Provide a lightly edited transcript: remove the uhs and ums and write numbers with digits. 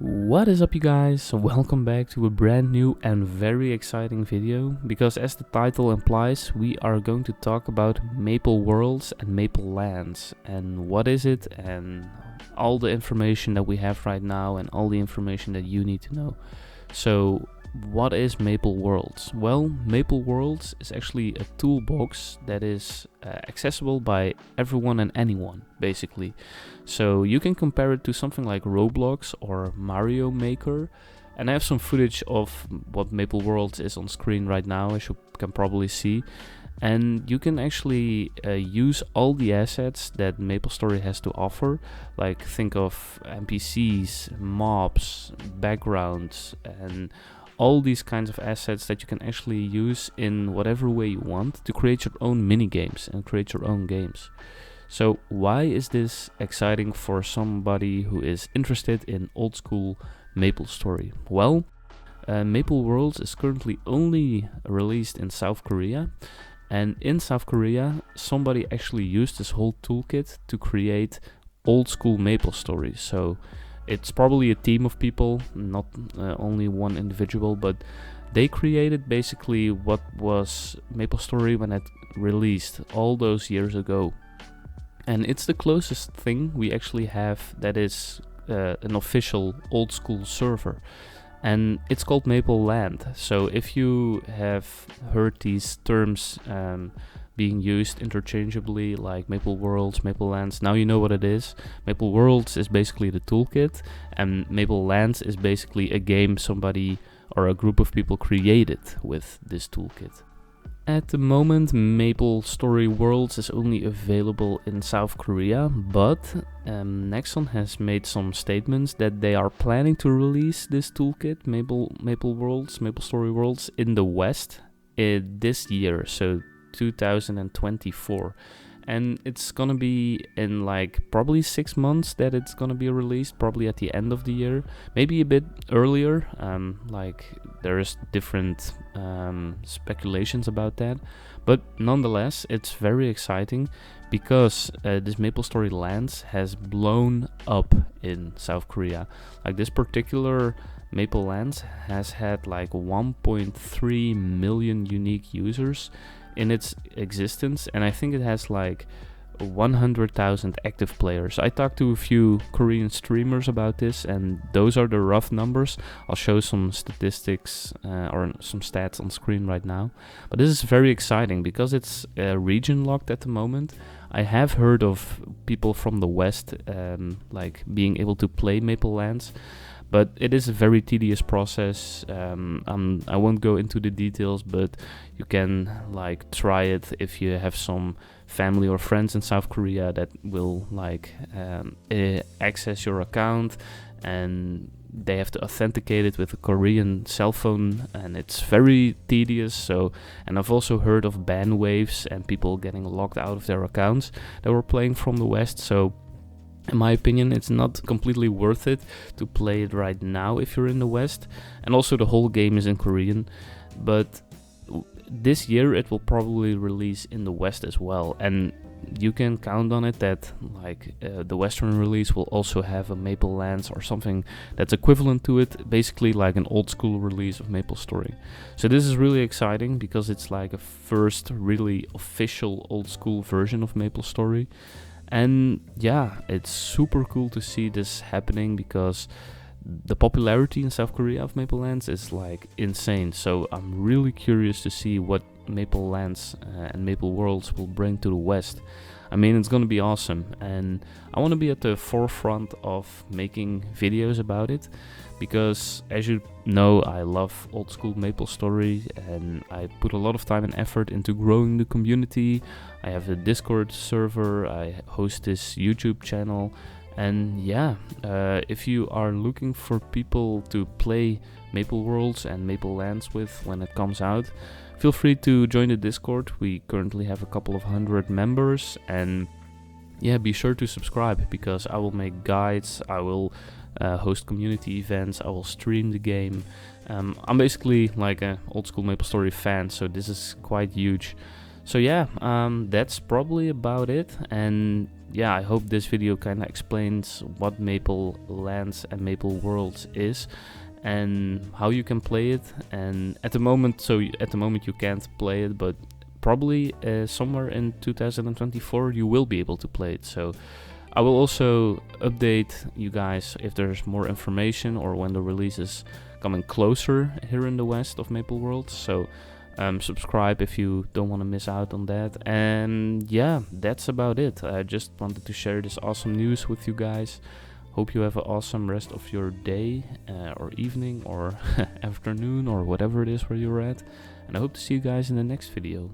What is up, you guys? Welcome back to a brand new and very exciting video, because as the title implies, we are going to talk about Maple Worlds and Maplelands and what is it and all the information that we have right now and all the information that you need to know. So what is Maple Worlds? Well, Maple Worlds is actually a toolbox that is accessible by everyone and anyone, basically. So you can compare it to something like Roblox or Mario Maker. And I have some footage of what Maple Worlds is on screen right now, as you can probably see. And you can actually use all the assets that MapleStory has to offer. Like think of NPCs, mobs, backgrounds, and all these kinds of assets that you can actually use in whatever way you want to create your own mini games and create your own games. So why is this exciting for somebody who is interested in old school MapleStory? Well, Maple Worlds is currently only released in South Korea. And in South Korea, somebody actually used this whole toolkit to create old school MapleStory. So it's probably a team of people, not only one individual, but they created basically what was MapleStory when it released all those years ago. And it's the closest thing we actually have that is an official old school server. And it's called Mapleland. So if you have heard these terms being used interchangeably, like Maple Worlds, Maplelands, now you know what it is. Maple Worlds is basically the toolkit, and Maplelands is basically a game somebody or a group of people created with this toolkit. At the moment, MapleStory Worlds is only available in South Korea, but Nexon has made some statements that they are planning to release this toolkit, MapleStory Worlds, in the West this year, so 2024. And it's gonna be in like probably 6 months that it's gonna be released, probably at the end of the year, maybe a bit earlier. Like there's different speculations about that, but nonetheless, it's very exciting because this MapleStory Lands has blown up in South Korea. Like this particular Maplelands has had like 1.3 million unique users in its existence, and I think it has like 100,000 active players. I talked to a few Korean streamers about this, and those are the rough numbers. I'll show some statistics or some stats on screen right now. But this is very exciting because it's region locked at the moment. I have heard of people from the West like being able to play Maplelands, but it is a very tedious process. I won't go into the details, but you can like try it if you have some family or friends in South Korea that will like access your account, and they have to authenticate it with a Korean cell phone, and it's very tedious. So, and I've also heard of ban waves and people getting locked out of their accounts that were playing from the West. So in my opinion, it's not completely worth it to play it right now if you're in the West. And also the whole game is in Korean. But this year it will probably release in the West as well. And you can count on it that like the Western release will also have a Maplelands or something that's equivalent to it. Basically like an old school release of MapleStory. So this is really exciting because it's like a first really official old school version of MapleStory. And yeah, it's super cool to see this happening because the popularity in South Korea of Maplelands is like insane. So I'm really curious to see what Maplelands and Maple Worlds will bring to the West. I mean, it's gonna be awesome, and I want to be at the forefront of making videos about it because, as you know, I love old school MapleStory and I put a lot of time and effort into growing the community. I have a Discord server, I host this YouTube channel, and yeah, if you are looking for people to play Maple Worlds and Maplelands with when it comes out, feel free to join the Discord. We currently have a couple of 100 members, and yeah, be sure to subscribe because I will make guides, I will host community events, I will stream the game. I'm basically like an old school MapleStory fan, so this is quite huge. So yeah, that's probably about it. And yeah, I hope this video kind of explains what MapleLands and Maple Worlds is and how you can play it. And at the moment, you can't play it, but probably somewhere in 2024 you will be able to play it. So I will also update you guys if there's more information or when the release is coming closer here in the west of Maple Worlds. So subscribe if you don't want to miss out on that. And yeah, that's about it. I just wanted to share this awesome news with you guys. Hope you have an awesome rest of your day or evening or afternoon or whatever it is where you're at. And I hope to see you guys in the next video.